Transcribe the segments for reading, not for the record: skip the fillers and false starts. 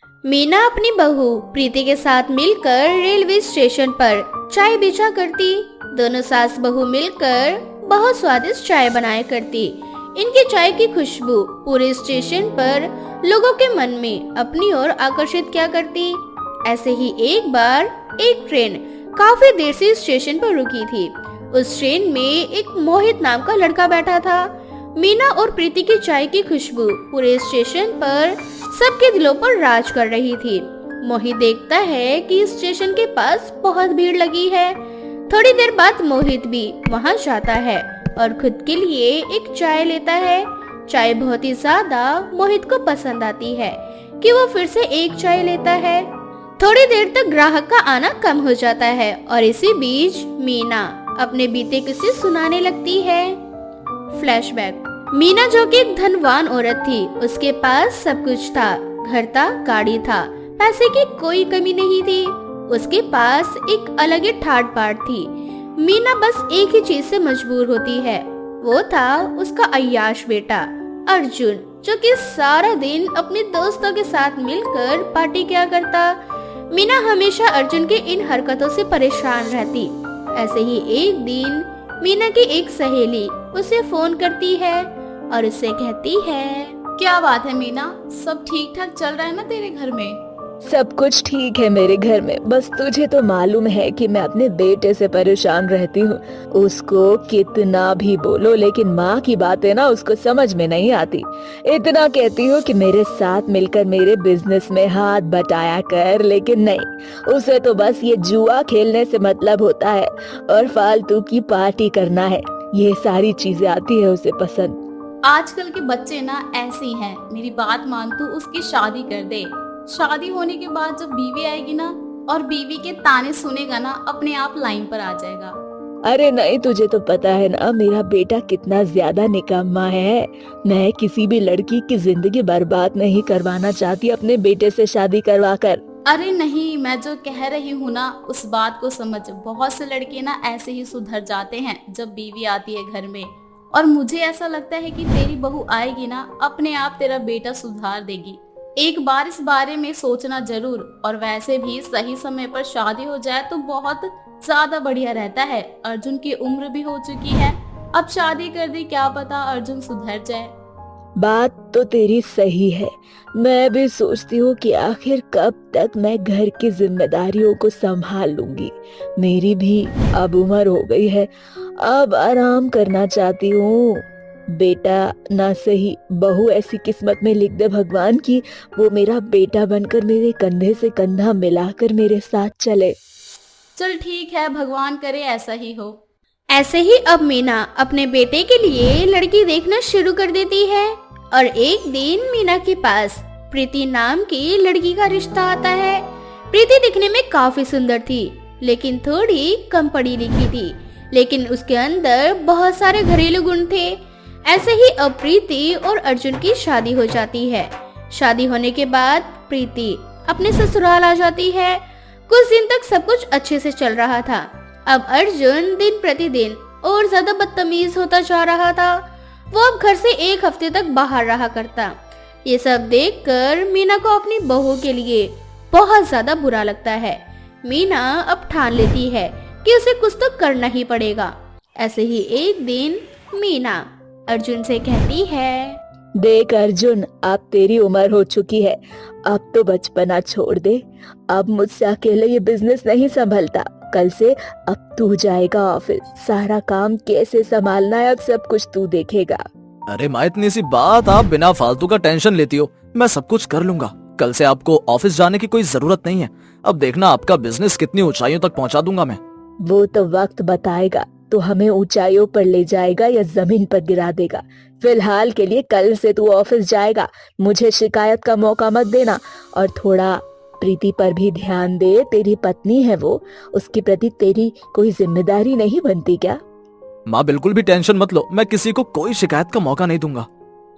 मीना अपनी बहू प्रीति के साथ मिलकर रेलवे स्टेशन पर चाय बेचा करती। दोनों सास बहू मिलकर बहुत स्वादिष्ट चाय बनाया करती। इनकी चाय की खुशबू पूरे स्टेशन पर लोगों के मन में अपनी ओर आकर्षित किया करती। ऐसे ही एक बार एक ट्रेन काफी देर से स्टेशन पर रुकी थी। उस ट्रेन में एक मोहित नाम का लड़का बैठा था। मीना और प्रीति की चाय की खुशबू पूरे स्टेशन पर सबके दिलों पर राज कर रही थी। मोहित देखता है कि स्टेशन के पास बहुत भीड़ लगी है। थोड़ी देर बाद मोहित भी वहां जाता है और खुद के लिए एक चाय लेता है। चाय बहुत ही ज्यादा मोहित को पसंद आती है कि वो फिर से एक चाय लेता है। थोड़ी देर तक ग्राहक का आना कम हो जाता है और इसी बीच मीना अपने बीते किस्से सुनाने लगती है। फ्लैशबैक। मीना जो कि एक धनवान औरत थी, उसके पास सब कुछ था। घर था, गाड़ी था, पैसे की कोई कमी नहीं थी। उसके पास एक अलग ही ठाट बाट थी। मीना बस एक ही चीज से मजबूर होती है, वो था उसका अय्याश बेटा अर्जुन, जो कि सारा दिन अपने दोस्तों के साथ मिलकर पार्टी किया करता। मीना हमेशा अर्जुन के इन हरकतों से परेशान रहती। ऐसे ही एक दिन मीना की एक सहेली उसे फोन करती है और उसे कहती है, क्या बात है मीना, सब ठीक ठाक चल रहा है ना तेरे घर में? सब कुछ ठीक है मेरे घर में, बस तुझे तो मालूम है कि मैं अपने बेटे से परेशान रहती हूँ। उसको कितना भी बोलो लेकिन माँ की बातें ना उसको समझ में नहीं आती। इतना कहती हूँ कि मेरे साथ मिलकर मेरे बिजनेस में हाथ बटाया कर, लेकिन नहीं, उसे तो बस ये जुआ खेलने से मतलब होता है और फालतू की पार्टी करना है, ये सारी चीजें आती है उसे पसंद। आजकल के बच्चे ना ऐसे ही हैं। मेरी बात मान, तू उसकी शादी कर दे। शादी होने के बाद जब बीवी आएगी ना और बीवी के ताने सुनेगा ना, अपने आप लाइन पर आ जाएगा। अरे नहीं, तुझे तो पता है ना मेरा बेटा कितना ज्यादा निकम्मा है। मैं किसी भी लड़की की जिंदगी बर्बाद नहीं करवाना चाहती अपने बेटे से शादी करवा कर। अरे नहीं, मैं जो कह रही हूँ ना उस बात को समझ। बहुत से लड़के ना ऐसे ही सुधर जाते हैं जब बीवी आती है घर में, और मुझे ऐसा लगता है कि तेरी बहू आएगी ना, अपने आप तेरा बेटा सुधार देगी। एक बार इस बारे में सोचना जरूर, और वैसे भी सही समय पर शादी हो जाए तो बहुत ज्यादा बढ़िया रहता है। अर्जुन की उम्र भी हो चुकी है, अब शादी कर दी, क्या पता अर्जुन सुधर जाए। बात तो तेरी सही है। मैं भी सोचती हूँ कि आखिर कब तक मैं घर की जिम्मेदारियों को संभाल लूंगी। मेरी भी अब उम्र हो गई है, अब आराम करना चाहती हूँ। बेटा ना सही, बहू ऐसी किस्मत में लिख दे भगवान की वो मेरा बेटा बनकर मेरे कंधे से कंधा मिलाकर मेरे साथ चले। चल ठीक है, भगवान करे ऐसा ही हो। ऐसे ही अब मीना अपने बेटे के लिए लड़की देखना शुरू कर देती है और एक दिन मीना के पास प्रीति नाम की लड़की का रिश्ता आता है। प्रीति दिखने में काफी सुंदर थी, लेकिन थोड़ी कम पढ़ी लिखी थी, लेकिन उसके अंदर बहुत सारे घरेलू गुण थे। ऐसे ही अब प्रीति और अर्जुन की शादी हो जाती है। शादी होने के बाद प्रीति अपने ससुराल आ जाती है। कुछ दिन तक सब कुछ अच्छे से चल रहा था। अब अर्जुन दिन प्रतिदिन और ज्यादा बदतमीज होता जा रहा था। वो अब घर से एक हफ्ते तक बाहर रहा करता। ये सब देखकर मीना को अपनी बहू के लिए बहुत ज्यादा बुरा लगता है। मीना अब ठान लेती है कि उसे कुछ तो करना ही पड़ेगा। ऐसे ही एक दिन मीना अर्जुन से कहती है, देख अर्जुन, अब तेरी उम्र हो चुकी है, अब तो बचपना छोड़ दे। अब मुझसे अकेले ये बिजनेस नहीं संभलता। कल से अब तू जाएगा ऑफिस, सारा काम कैसे संभालना है अब सब कुछ तू देखेगा। अरे माँ, इतनी सी बात आप बिना फालतू का टेंशन लेती हो। मैं सब कुछ कर लूंगा। कल से आपको ऑफिस जाने की कोई जरूरत नहीं है। अब देखना आपका बिजनेस कितनी ऊंचाइयों तक पहुंचा दूंगा मैं। वो तो वक्त बताएगा, तो हमें ऊंचाइयों पर ले जाएगा या जमीन पर गिरा देगा। फिलहाल के लिए कल से तू ऑफिस जाएगा। मुझे शिकायत का मौका मत देना, और थोड़ा प्रीति पर भी ध्यान दे। तेरी पत्नी है वो, उसके प्रति तेरी कोई जिम्मेदारी नहीं बनती क्या? माँ बिल्कुल भी टेंशन मत लो, मैं किसी को कोई शिकायत का मौका नहीं दूंगा।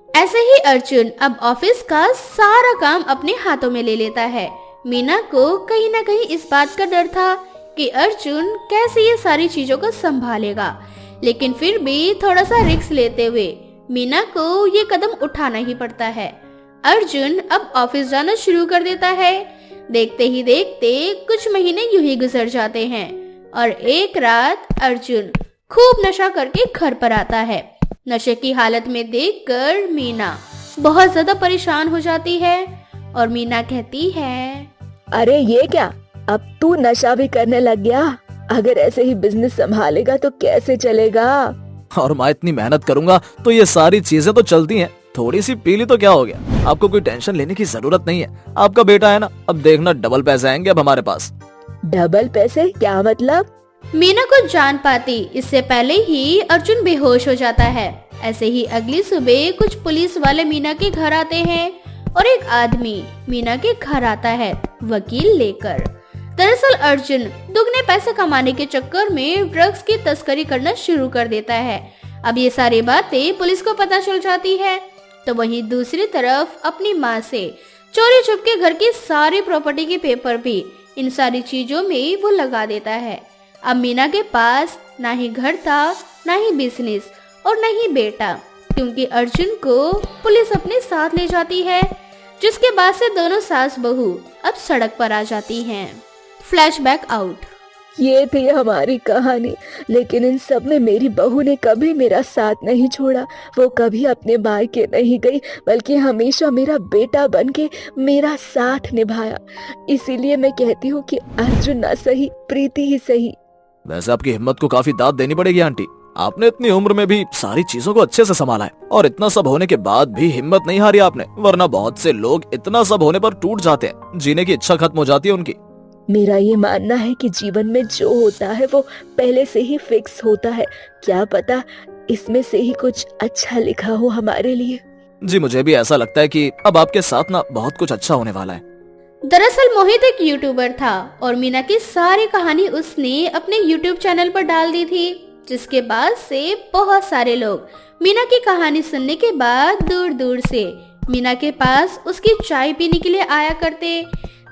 ऐसे ही अर्जुन अब ऑफिस का सारा काम अपने हाथों में ले लेता है। मीना को कहीं ना कहीं इस बात का डर था कि अर्जुन कैसे ये सारी चीजों को संभालेगा, लेकिन फिर भी थोड़ा सा रिस्क लेते हुए मीना को ये कदम उठाना ही पड़ता है। अर्जुन अब ऑफिस जाना शुरू कर देता है। देखते ही देखते कुछ महीने यूं ही गुजर जाते हैं और एक रात अर्जुन खूब नशा करके घर पर आता है। नशे की हालत में देखकर मीना बहुत ज्यादा परेशान हो जाती है और मीना कहती है, अरे ये क्या, अब तू नशा भी करने लग गया? अगर ऐसे ही बिजनेस संभालेगा तो कैसे चलेगा? और मैं इतनी मेहनत करूंगा तो ये सारी चीजें तो चलती हैं। थोड़ी सी पी ली तो क्या हो गया? आपको कोई टेंशन लेने की जरूरत नहीं है। आपका बेटा है ना, अब देखना डबल पैसे आएंगे अब हमारे पास। डबल पैसे क्या मतलब? मीना को जान पाती इससे पहले ही अर्जुन बेहोश हो जाता है। ऐसे ही अगली सुबह कुछ पुलिस वाले मीना के घर आते हैं और एक आदमी मीना के घर आता है वकील लेकर। दरअसल अर्जुन दुगने पैसे कमाने के चक्कर में ड्रग्स की तस्करी करना शुरू कर देता है। अब ये सारी बातें पुलिस को पता चल जाती है तो वहीं दूसरी तरफ अपनी माँ से चोरी छुपके घर की सारी प्रॉपर्टी के पेपर भी इन सारी चीजों में वो लगा देता है। अब मीना के पास ना ही घर था, ना ही बिजनेस और ना ही बेटा, क्योंकि अर्जुन को पुलिस अपने साथ ले जाती है, जिसके बाद से दोनों सास बहू अब सड़क पर आ जाती हैं। Flashback out. ये थी हमारी कहानी, लेकिन इन सब में मेरी बहू ने कभी मेरा साथ नहीं छोड़ा। वो कभी अपने मायके नहीं गई, बल्कि हमेशा मेरा बेटा बनके मेरा साथ निभाया। इसीलिए मैं कहती हूँ कि अर्जुन ना सही, प्रीति ही सही। वैसे आपकी हिम्मत को काफी दाद देनी पड़ेगी आंटी। आपने इतनी उम्र में भी सारी चीजों को अच्छे से संभाला है और इतना सब होने के बाद भी हिम्मत नहीं हारी आपने, वरना बहुत से लोग इतना सब होने पर टूट जाते हैं, जीने की इच्छा खत्म हो जाती है उनकी। मेरा ये मानना है कि जीवन में जो होता है वो पहले से ही फिक्स होता है। क्या पता इसमें से ही कुछ अच्छा लिखा हो हमारे लिए। जी मुझे भी ऐसा लगता है कि अब आपके साथ ना बहुत कुछ अच्छा होने वाला है। दरअसल मोहित एक यूट्यूबर था और मीना की सारी कहानी उसने अपने यूट्यूब चैनल पर डाल दी थी, जिसके बाद से बहुत सारे लोग मीना की कहानी सुनने के बाद दूर दूर से मीना के पास उसकी चाय पीने के लिए आया करते।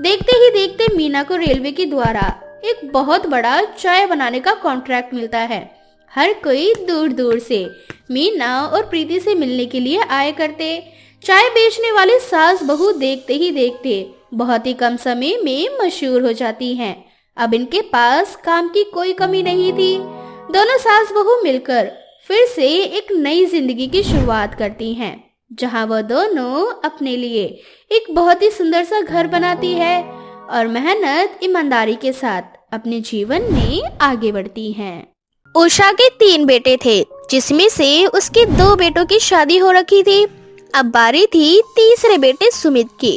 देखते ही देखते मीना को रेलवे के द्वारा एक बहुत बड़ा चाय बनाने का कॉन्ट्रैक्ट मिलता है। हर कोई दूर दूर से मीना और प्रीति से मिलने के लिए आया करते। चाय बेचने वाले सास बहू देखते ही देखते बहुत ही कम समय में मशहूर हो जाती हैं। अब इनके पास काम की कोई कमी नहीं थी। दोनों सास बहू मिलकर फिर से एक नई जिंदगी की शुरुआत करती हैं, जहां वह दोनों अपने लिए एक बहुत ही सुंदर सा घर बनाती है और मेहनत ईमानदारी के साथ अपने जीवन में आगे बढ़ती हैं। उषा के 3 बेटे थे, जिसमें से उसके 2 बेटों की शादी हो रखी थी। अब बारी थी तीसरे बेटे सुमित की।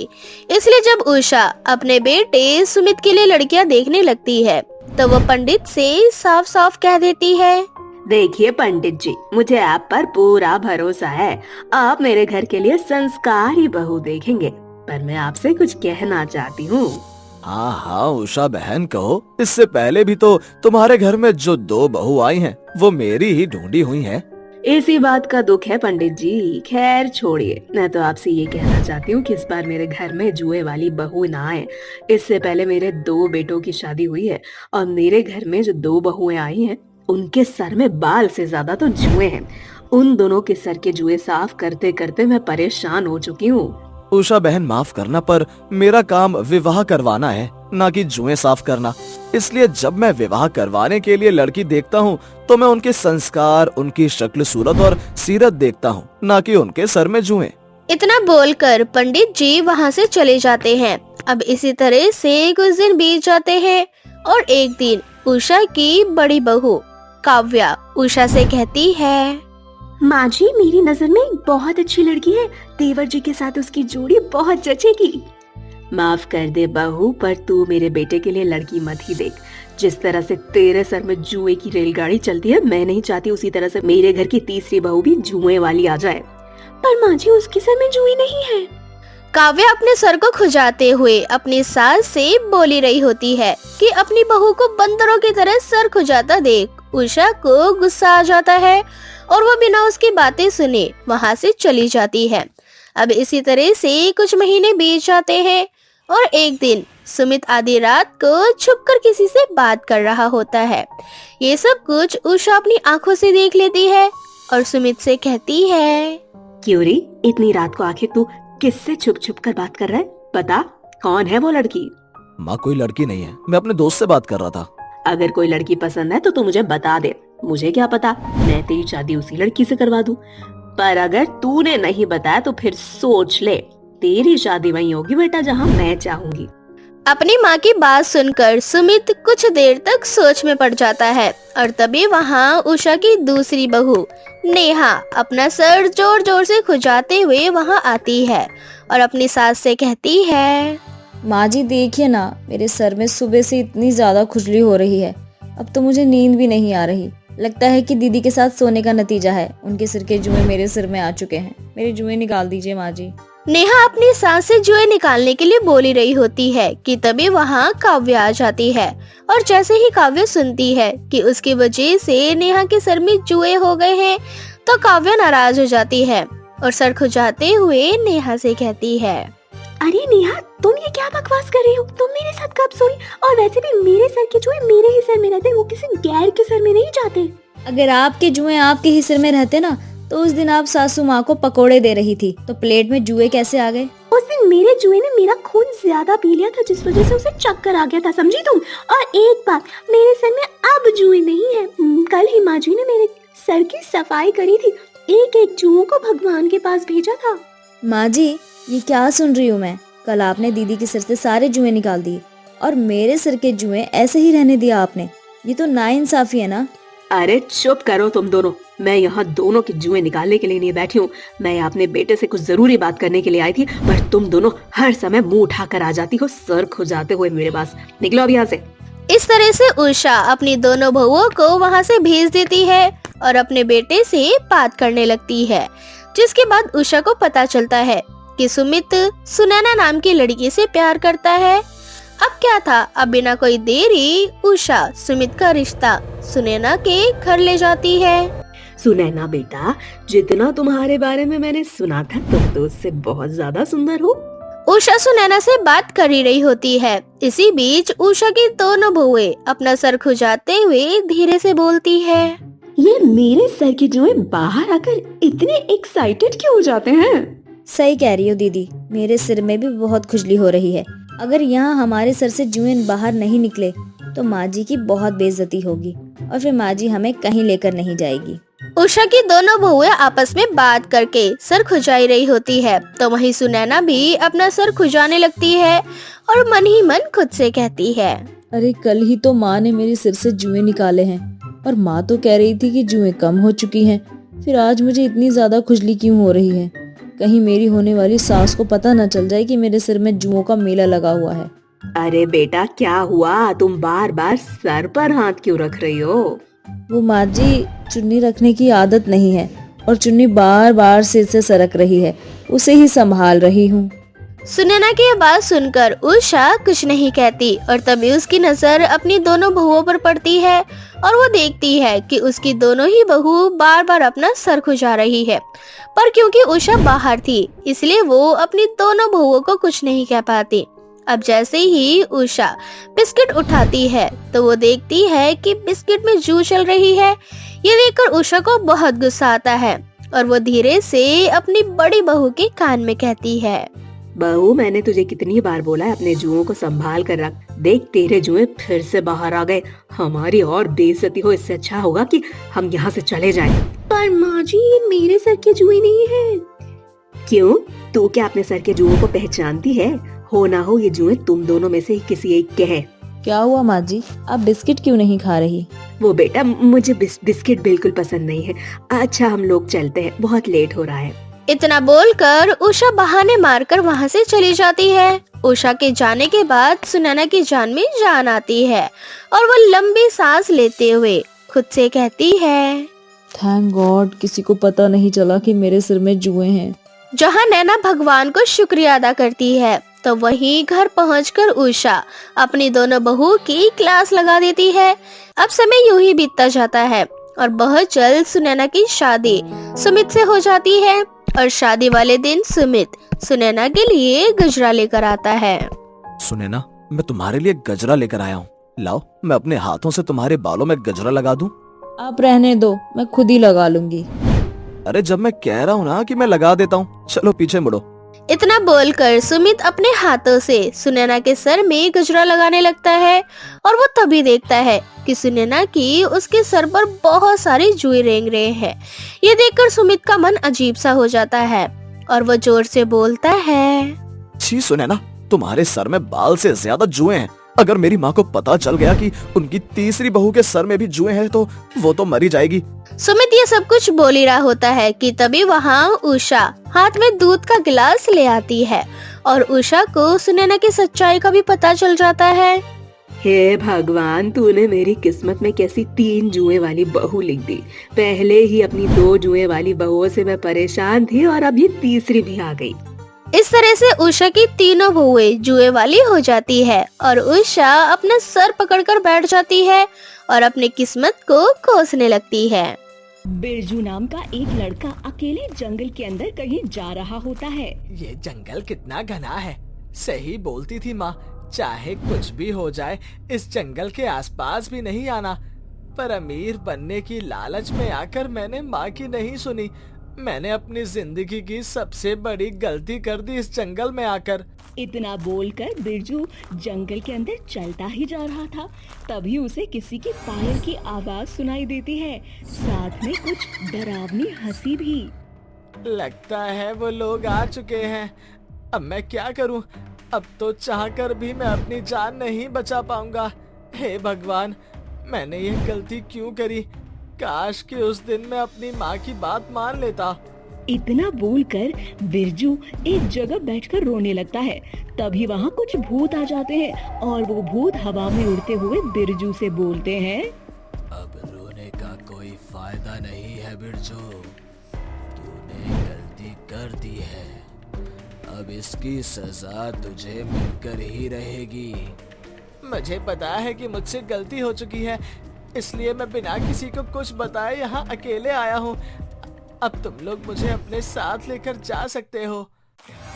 इसलिए जब उषा अपने बेटे सुमित के लिए लड़कियां देखने लगती है तो वो पंडित से साफ साफ कह देती है, देखिए पंडित जी, मुझे आप पर पूरा भरोसा है। आप मेरे घर के लिए संस्कारी बहू देखेंगे, पर मैं आपसे कुछ कहना चाहती हूँ। हाँ हाँ उषा बहन कहो। इससे पहले भी तो तुम्हारे घर में जो 2 बहू आई हैं वो मेरी ही ढूंढी हुई हैं। इसी बात का दुख है पंडित जी। खैर छोड़िए, मैं तो आपसे ये कहना चाहती हूँ कि इस बार मेरे घर में जुए वाली बहू ना आए। इससे पहले मेरे 2 बेटों की शादी हुई है और मेरे घर में जो 2 बहुएं आई हैं उनके सर में बाल से ज्यादा तो जुए हैं। उन दोनों के सर के जुए साफ करते करते मैं परेशान हो चुकी हूँ। उषा बहन माफ करना, पर मेरा काम विवाह करवाना है, ना कि जुएं साफ करना। इसलिए जब मैं विवाह करवाने के लिए लड़की देखता हूँ तो मैं उनके संस्कार, उनकी शक्ल सूरत और सीरत देखता हूँ, ना कि उनके सर में जुएं। इतना बोलकर पंडित जी वहाँ से चले जाते हैं। अब इसी तरह से कुछ दिन बीत जाते हैं और एक दिन उषा की बड़ी बहू काव्या उषा से कहती है, माँ जी, मेरी नजर में एक बहुत अच्छी लड़की है। देवर जी के साथ उसकी जोड़ी बहुत जचेगी। माफ कर दे बहू, पर तू मेरे बेटे के लिए लड़की मत ही देख। जिस तरह से तेरे सर में जुए की रेलगाड़ी चलती है, मैं नहीं चाहती उसी तरह से मेरे घर की तीसरी बहू भी जुए वाली आ जाए। पर माँ जी, उसके सर में जुए नहीं है। काव्या अपने सर को खुजाते हुए अपनी सास से बोली रही होती है कि अपनी बहू को बंदरों की तरह सर खुजाता देख उषा को गुस्सा आ जाता है और वो बिना उसकी बातें सुने वहाँ से चली जाती है। अब इसी तरह से कुछ महीने बीत जाते हैं और एक दिन सुमित आधी रात को छुपकर किसी से बात कर रहा होता है। ये सब कुछ उषा अपनी आंखों से देख लेती है और सुमित से कहती है, क्यों रे, इतनी रात को आखिर तू किससे छुप छुप कर बात कर रहा है? बता, कौन है वो लड़की? माँ कोई लड़की नहीं है, मैं अपने दोस्त से बात कर रहा था। अगर कोई लड़की पसंद है तो तू मुझे बता दे, मुझे क्या पता, मैं तेरी शादी उसी लड़की से करवा दूं। पर अगर तूने नहीं बताया तो फिर सोच ले, तेरी शादी वहीं होगी बेटा जहां मैं चाहूंगी। अपनी माँ की बात सुनकर सुमित कुछ देर तक सोच में पड़ जाता है और तभी वहाँ उषा की दूसरी बहू नेहा अपना सर जोर जोर से खुजाते हुए वहाँ आती है और अपनी सास से कहती है, माँ जी देखिए ना, मेरे सर में सुबह से इतनी ज्यादा खुजली हो रही है, अब तो मुझे नींद भी नहीं आ रही। लगता है कि दीदी के साथ सोने का नतीजा है, उनके सिर के जुएं मेरे सिर में आ चुके हैं, मेरे जुएं निकाल दीजिए माँ जी। नेहा अपनी सांस से जुएं निकालने के लिए बोली रही होती है कि तभी वहाँ काव्य आ जाती है और जैसे ही काव्य सुनती है कि उसकी वजह से नेहा के सर में जुएं हो गए हैं तो काव्य नाराज हो जाती है और सर खुजाते हुए नेहा से कहती है, अरे नेहा, तुम ये क्या बकवास कर रही हो? तुम मेरे साथ कब सोई? और वैसे भी मेरे सर के जुएं मेरे ही सर में रहते, वो किसी गैर के सर में नहीं जाते। अगर आपके जुएं आपके ही सिर में रहते ना तो उस दिन आप सासू माँ को पकोड़े दे रही थी, तो प्लेट में जुए कैसे आ गए? उस दिन मेरे जुए ने मेरा खून ज्यादा पी लिया था, जिस वजह से उसे चक्कर आ गया था, समझी तुम? और एक बात, मेरे सर में अब जुए नहीं है। कल ही माँ जी ने मेरे सर की सफाई करी थी, एक एक जुओं को भगवान के पास भेजा था। माँ जी ये क्या सुन रही हूँ मैं? कल आपने दीदी के सिर से सारे जुएं निकाल दिए और मेरे सिर के जुएं ऐसे ही रहने दिया आपने, ये तो नाइंसाफी है ना। अरे चुप करो तुम दोनों, मैं यहाँ दोनों के जुएं निकालने के लिए नहीं बैठी हूँ, मैं अपने बेटे से कुछ जरूरी बात करने के लिए आई थी, पर तुम दोनों हर समय मुंह उठाकर आ जाती हो सर खुजाते हुए मेरे पास। निकलो अब यहाँ से। इस तरह से उषा अपनी दोनों बहुओं को वहाँ से भेज देती है और अपने बेटे से बात करने लगती है, जिसके बाद उषा को पता चलता है कि सुमित सुनैना नाम की लड़की से प्यार करता है। अब क्या था, अब बिना कोई देरी उषा सुमित का रिश्ता सुनैना के घर ले जाती है। सुनैना बेटा, जितना तुम्हारे बारे में मैंने सुना था तुम तो उससे बहुत ज्यादा सुंदर हो। उषा सुनैना से बात कर ही रही होती है। इसी बीच उषा की दोनों बहुएं अपना सर खुजाते हुए धीरे से बोलती है, ये मेरे सर के जुएं बाहर आकर इतने एक्साइटेड क्यों हो जाते हैं? सही कह रही हो दीदी, मेरे सिर में भी बहुत खुजली हो रही है। अगर यहाँ हमारे सर से जुएं बाहर नहीं निकले तो माँ जी की बहुत बेइज्जती होगी और फिर माँ जी हमें कहीं लेकर नहीं जाएगी। उषा की दोनों बहुएं आपस में बात करके सर खुजाई रही होती है तो वहीं सुनैना भी अपना सर खुजाने लगती है और मन ही मन खुद से कहती है, अरे कल ही तो माँ ने मेरे सिर से जुएं निकाले हैं और माँ तो कह रही थी कि जुएं कम हो चुकी हैं, फिर आज मुझे इतनी ज्यादा खुजली क्यों हो रही है? कहीं मेरी होने वाली सास को पता न चल जाए कि मेरे सिर में जुओं का मेला लगा हुआ है। अरे बेटा क्या हुआ, तुम बार बार सर पर हाथ क्यों रख रही हो? वो माँ जी, चुन्नी रखने की आदत नहीं है और चुन्नी बार बार सिर से सरक रही है, उसे ही संभाल रही हूँ। सुनैना की ये बात सुनकर उषा कुछ नहीं कहती और तभी उसकी नजर अपनी दोनों बहुओं पर पड़ती है और वो देखती है कि उसकी दोनों ही बहू बार बार अपना सर खुजा रही है, पर क्योंकि उषा बाहर थी इसलिए वो अपनी दोनों बहुओं को कुछ नहीं कह पाती। अब जैसे ही उषा बिस्किट उठाती है तो वो देखती है कि बिस्किट में जू चल रही है। ये देखकर उषा को बहुत गुस्सा आता है और वो धीरे से अपनी बड़ी बहू के कान में कहती है, बहू, मैंने तुझे कितनी बार बोला है अपने जुओं को संभाल कर रख, देख तेरे जुएं फिर से बाहर आ गए, हमारी और बेइज्जती हो, इससे अच्छा होगा कि हम यहाँ से चले जाएं। पर माँ जी, ये मेरे सर के जुए नहीं है। क्यों, तू क्या अपने सर के जुओं को पहचानती है? हो ना हो ये जुएं तुम दोनों में से किसी एक के हैं। क्या हुआ माँ जी, आप बिस्किट क्यों नहीं खा रही? वो बेटा, मुझे बिस्किट बिल्कुल पसंद नहीं है। अच्छा हम लोग चलते हैं, बहुत लेट हो रहा है। इतना बोलकर उषा बहाने मारकर वहाँ से चली जाती है। उषा के जाने के बाद सुनैना की जान में जान आती है और वो लंबी सांस लेते हुए खुद से कहती है, थैंक गॉड, किसी को पता नहीं चला कि मेरे सिर में जुएं हैं। जहाँ नैना भगवान को शुक्रिया अदा करती है तो वहीं घर पहुंचकर उषा अपनी दोनों बहू की क्लास लगा देती है। अब समय यूं ही बीतता जाता है और बहुत जल्द सुनैना की शादी सुमित से हो जाती है और शादी वाले दिन सुमित सुनैना के लिए गजरा लेकर आता है। सुनैना, मैं तुम्हारे लिए गजरा लेकर आया हूँ, लाओ मैं अपने हाथों से तुम्हारे बालों में गजरा लगा दूं। आप रहने दो, मैं खुद ही लगा लूंगी। अरे जब मैं कह रहा हूँ ना कि मैं लगा देता हूँ, चलो पीछे मुड़ो। इतना बोलकर सुमित अपने हाथों से सुनैना के सर में गजरा लगाने लगता है और वो तभी देखता है कि सुनैना की उसके सर पर बहुत सारे जुए रेंग रहे हैं। ये देखकर सुमित का मन अजीब सा हो जाता है और वो जोर से बोलता है, छी सुनैना, तुम्हारे सर में बाल से ज्यादा जुए हैं। अगर मेरी माँ को पता चल गया कि उनकी तीसरी बहू के सर में भी जुए हैं तो वो तो मरी जाएगी। सुमित ये सब कुछ बोल ही रहा होता है कि तभी वहाँ उषा हाथ में दूध का गिलास ले आती है और उषा को सुनैना की सच्चाई का भी पता चल जाता है। हे भगवान, तूने मेरी किस्मत में कैसी 3 जुए वाली बहू लिख दी। पहले ही अपनी 2 जुए वाली बहुओं से मैं परेशान थी और अब ये तीसरी भी आ गई। इस तरह से उषा की तीनों बहुएं जुए वाली हो जाती है और उषा अपना सर पकड़कर बैठ जाती है और अपनी किस्मत को कोसने लगती है। बिरजू नाम का एक लड़का अकेले जंगल के अंदर कहीं जा रहा होता है। ये जंगल कितना घना है। सही बोलती थी माँ, चाहे कुछ भी हो जाए इस जंगल के आसपास भी नहीं आना। पर अमीर बनने की लालच में आकर मैंने माँ की नहीं सुनी। मैंने अपनी जिंदगी की सबसे बड़ी गलती कर दी इस जंगल में आकर। इतना बोलकर बिरजू जंगल के अंदर चलता ही जा रहा था, तभी उसे किसी की पायल की आवाज सुनाई देती है, साथ में कुछ डरावनी हंसी भी। लगता है वो लोग आ चुके हैं। अब मैं क्या करूं? अब तो चाहकर भी मैं अपनी जान नहीं बचा पाऊंगा। हे भगवान, मैंने ये गलती क्यों करी? काश कि उस दिन मैं अपनी माँ की बात मान लेता। इतना बोलकर बिरजू एक जगह बैठकर रोने लगता है। तभी वहाँ कुछ भूत आ जाते हैं और वो भूत हवा में उड़ते हुए बिरजू से बोलते हैं, अब रोने का कोई फायदा नहीं है बिरजू, तूने गलती कर दी है। अब इसकी सजा तुझे मिलकर ही रहेगी। मुझे पता है कि मुझसे गलती हो चुकी है, इसलिए मैं बिना किसी को कुछ बताए यहाँ अकेले आया हूँ। अब तुम लोग मुझे अपने साथ लेकर जा सकते हो।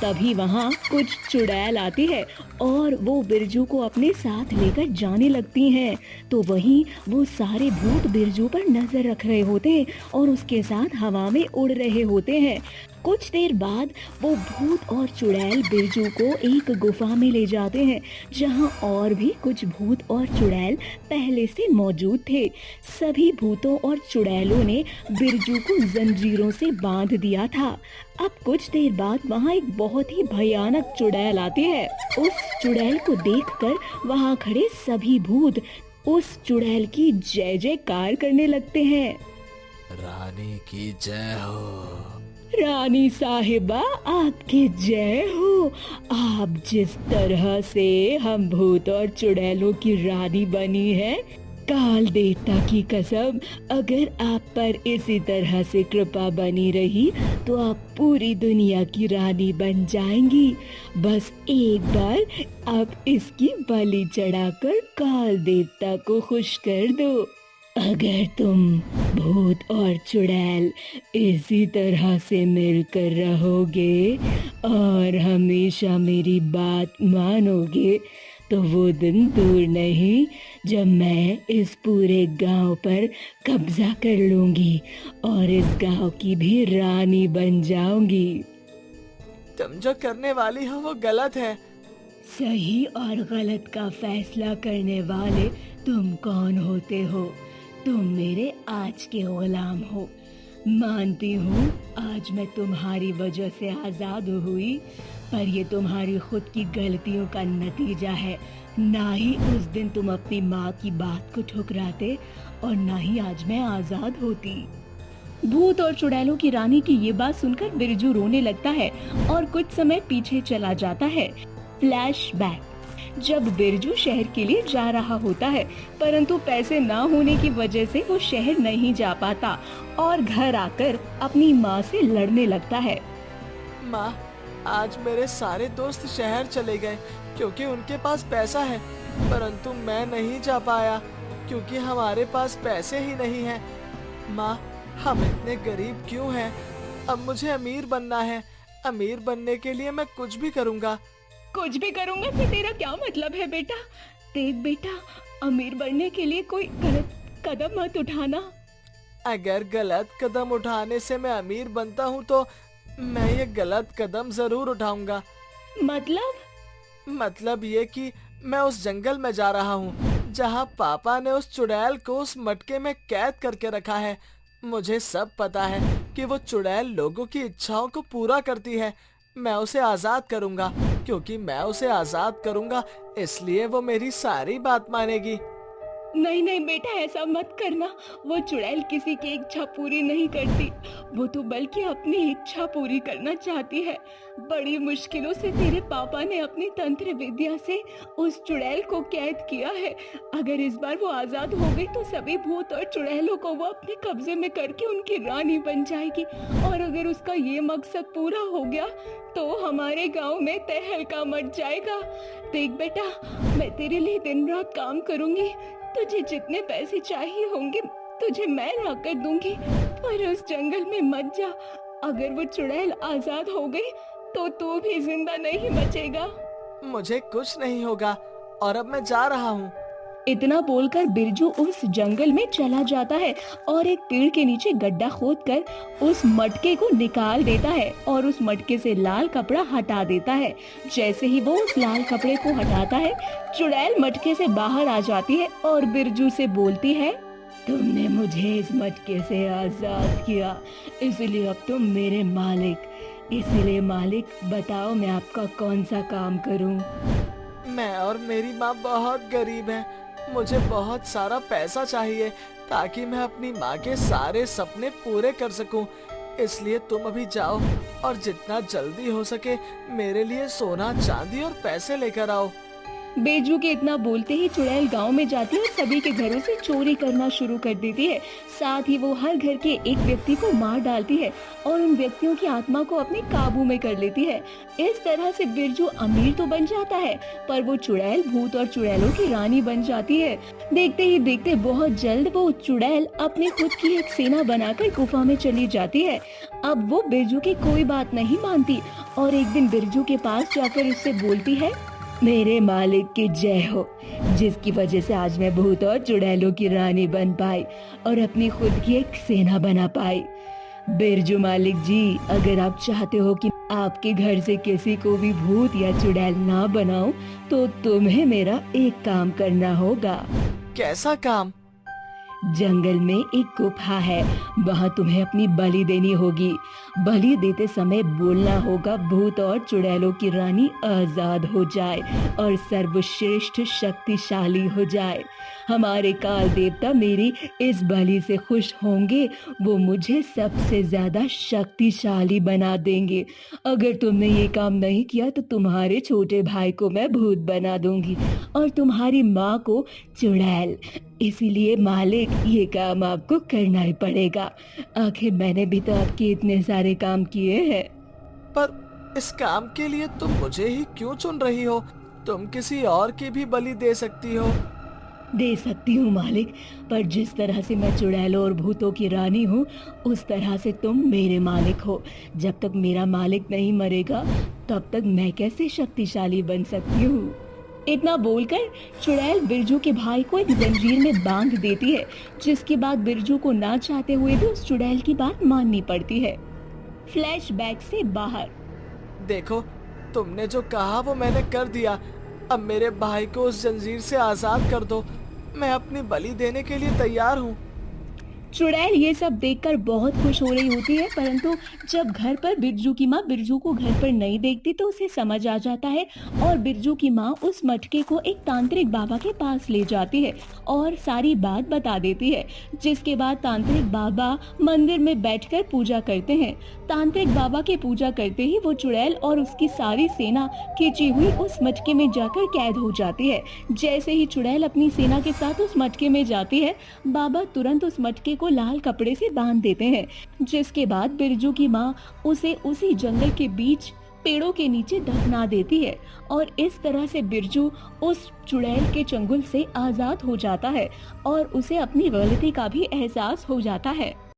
तभी वहाँ कुछ चुड़ैल आती है और वो बिरजू को अपने साथ लेकर जाने लगती हैं। तो वहीं वो सारे भूत बिरजू पर नजर रख रहे होते हैं और उसके साथ हवा में उड़ रहे होते हैं। कुछ देर बाद वो भूत और चुड़ैल बिरजू को एक गुफा में ले जाते हैं, जहाँ और भी कुछ भूत और चुड़ैल पहले से मौजूद थे। सभी भूतों और चुड़ैलों ने बिरजू को जंजीरों से बांध दिया था। अब कुछ देर बाद वहाँ एक बहुत ही भयानक चुड़ैल आती है। उस चुड़ैल को देखकर वहाँ खड़े सभी भूत उस चुड़ैल की जय जयकार करने लगते हैं। रानी की जय हो। रानी साहिबा, आपकी जय हो। आप जिस तरह से हम भूत और चुड़ैलों की रानी बनी है, काल देवता की कसम, अगर आप पर इसी तरह से कृपा बनी रही तो आप पूरी दुनिया की रानी बन जाएंगी। बस एक बार आप इसकी बलि चढ़ाकर काल देवता को खुश कर दो। अगर तुम भूत और चुड़ैल इसी तरह से मिलकर रहोगे और हमेशा मेरी बात मानोगे तो वो दिन दूर नहीं जब मैं इस पूरे गांव पर कब्जा कर लूंगी और इस गांव की भी रानी बन जाऊंगी। तुम जो करने वाली हो वो गलत है। सही और गलत का फैसला करने वाले तुम कौन होते हो? तुम मेरे आज के गुलाम हो। मानती हूँ आज मैं तुम्हारी वजह से आजाद हुई, पर ये तुम्हारी खुद की गलतियों का नतीजा है। ना ही उस दिन तुम अपनी माँ की बात को ठुकराते और ना ही आज मैं आजाद होती। भूत और चुड़ैलों की रानी की ये बात सुनकर बिरजू रोने लगता है और कुछ समय पीछे चला जाता है। फ्लैशबैक। जब बिरजू शहर के लिए जा रहा होता है, परंतु पैसे ना होने की वजह से वो शहर नहीं जा पाता और घर आकर अपनी माँ से लड़ने लगता है। माँ, आज मेरे सारे दोस्त शहर चले गए क्योंकि उनके पास पैसा है, परंतु मैं नहीं जा पाया क्योंकि हमारे पास पैसे ही नहीं हैं। माँ, हम इतने गरीब क्यों हैं? अब मुझे अमीर बनना है। अमीर बनने के लिए मैं कुछ भी करूँगा। कुछ भी करूँगा से तेरा क्या मतलब है बेटा? देख बेटा, अमीर बनने के लिए कोई गलत कदम मत उठाना। अगर गलत कदम उठाने से मैं अमीर बनता हूँ तो मैं ये गलत कदम जरूर उठाऊंगा। मतलब ये कि मैं उस जंगल में जा रहा हूँ जहाँ पापा ने उस चुड़ैल को उस मटके में कैद करके रखा है। मुझे सब पता है कि वो चुड़ैल लोगों की इच्छाओं को पूरा करती है। मैं उसे आजाद करूंगा, क्योंकि मैं उसे आजाद करूंगा इसलिए वो मेरी सारी बात मानेगी। नहीं नहीं बेटा, ऐसा मत करना। वो चुड़ैल किसी की इच्छा पूरी नहीं करती, वो तो बल्कि अपनी इच्छा पूरी करना चाहती है। बड़ी मुश्किलों से तेरे पापा ने अपनी तंत्र विद्या से उस चुड़ैल को कैद किया है। अगर इस बार वो आजाद हो गई तो सभी भूत और चुड़ैलों को वो अपने कब्जे में करके उनकी रानी बन जाएगी। और अगर उसका ये मकसद पूरा हो गया तो हमारे गांव में तहलका मच जाएगा। देख बेटा, मैं तेरे लिए दिन रात काम करूंगी, तुझे जितने पैसे चाहिए होंगे तुझे मैं ला कर दूंगी, पर उस जंगल में मत जा। अगर वो चुड़ैल आजाद हो गई तो तू भी जिंदा नहीं बचेगा। मुझे कुछ नहीं होगा और अब मैं जा रहा हूँ। इतना बोलकर बिरजू उस जंगल में चला जाता है और एक पेड़ के नीचे गड्ढा खोदकर उस मटके को निकाल देता है और उस मटके से लाल कपड़ा हटा देता है। जैसे ही वो उस लाल कपड़े को हटाता है, चुड़ैल मटके से बाहर आ जाती है और बिरजू से बोलती है, तुमने मुझे इस मटके से आजाद किया, इसलिए अब तुम मेरे मालिक। इसलिए मालिक, बताओ मैं आपका कौन सा काम करूं? मैं और मेरी माँ बहुत गरीब हैं। मुझे बहुत सारा पैसा चाहिए ताकि मैं अपनी माँ के सारे सपने पूरे कर सकूं। इसलिए तुम अभी जाओ और जितना जल्दी हो सके मेरे लिए सोना, चांदी और पैसे लेकर आओ। बिरजू के इतना बोलते ही चुड़ैल गांव में जाती है और सभी के घरों से चोरी करना शुरू कर देती है। साथ ही वो हर घर के एक व्यक्ति को मार डालती है और उन व्यक्तियों की आत्मा को अपने काबू में कर लेती है। इस तरह से बिरजू अमीर तो बन जाता है, पर वो चुड़ैल भूत और चुड़ैलों की रानी बन जाती है। देखते ही देखते बहुत जल्द वो चुड़ैल अपने खुद की एक सेना बनाकर गुफा में चली जाती है। अब वो बिरजू की कोई बात नहीं मानती और एक दिन बिरजू के पास जाकर उससे बोलती है, मेरे मालिक की जय हो, जिसकी वजह से आज मैं भूत और चुड़ैलों की रानी बन पाई और अपनी खुद की एक सेना बना पाई। बिरजू मालिक जी, अगर आप चाहते हो कि आपके घर से किसी को भी भूत या चुड़ैल ना बनाऊं, तो तुम्हें मेरा एक काम करना होगा। कैसा काम? जंगल में एक गुफा है, वहाँ तुम्हें अपनी बलि देनी होगी। बलि देते समय बोलना होगा, भूत और चुड़ैलों की रानी आजाद हो जाए और सर्वश्रेष्ठ शक्तिशाली हो जाए। हमारे काल देवता मेरी इस बलि से खुश होंगे, वो मुझे सबसे ज्यादा शक्तिशाली बना देंगे। अगर तुमने ये काम नहीं किया तो तुम्हारे छोटे भाई को मैं भूत बना दूंगी और तुम्हारी माँ को चुड़ैल। इसीलिए मालिक, ये काम आपको करना ही पड़ेगा। आखिर मैंने भी तो आपके इतने सारे काम किए हैं। पर इस काम के लिए तुम मुझे ही क्यों चुन रही हो? तुम किसी और की भी बलि दे सकती हो। दे सकती हूँ मालिक, पर जिस तरह से मैं चुड़ैलों और भूतों की रानी हूँ, उस तरह से तुम मेरे मालिक हो। जब तक मेरा मालिक नहीं मरेगा तब तक मैं कैसे शक्तिशाली बन सकती हूँ? इतना बोलकर चुड़ैल बिरजू के भाई को एक जंजीर में बांध देती है, जिसके बाद बिरजू को ना चाहते हुए भी उस चुड़ैल की बात माननी पड़ती है। फ्लैशबैक से बाहर। देखो, तुमने जो कहा वो मैंने कर दिया। अब मेरे भाई को उस जंजीर से आजाद कर दो। मैं अपनी बलि देने के लिए तैयार हूँ। चुड़ैल ये सब देखकर बहुत खुश हो रही होती है, परंतु जब घर पर बिरजू की माँ बिरजू को घर पर नहीं देखती तो उसे समझ आ जाता है और बिरजू की माँ उस मटके को एक तांत्रिक बाबा के पास ले जाती है और सारी बात बता देती है। जिसके बाद तांत्रिक बाबा मंदिर में बैठकर पूजा करते हैं। तांत्रिक बाबा की पूजा करते ही वो चुड़ैल और उसकी सारी सेना खींची हुई उस मटके में जाकर कैद हो जाती है। जैसे ही चुड़ैल अपनी सेना के साथ उस मटके में जाती है, बाबा तुरंत उस मटके को लाल कपड़े से बांध देते हैं। जिसके बाद बिरजू की माँ उसे उसी जंगल के बीच पेड़ों के नीचे दफना देती है और इस तरह से बिरजू उस चुड़ैल के चंगुल से आजाद हो जाता है और उसे अपनी गलती का भी एहसास हो जाता है।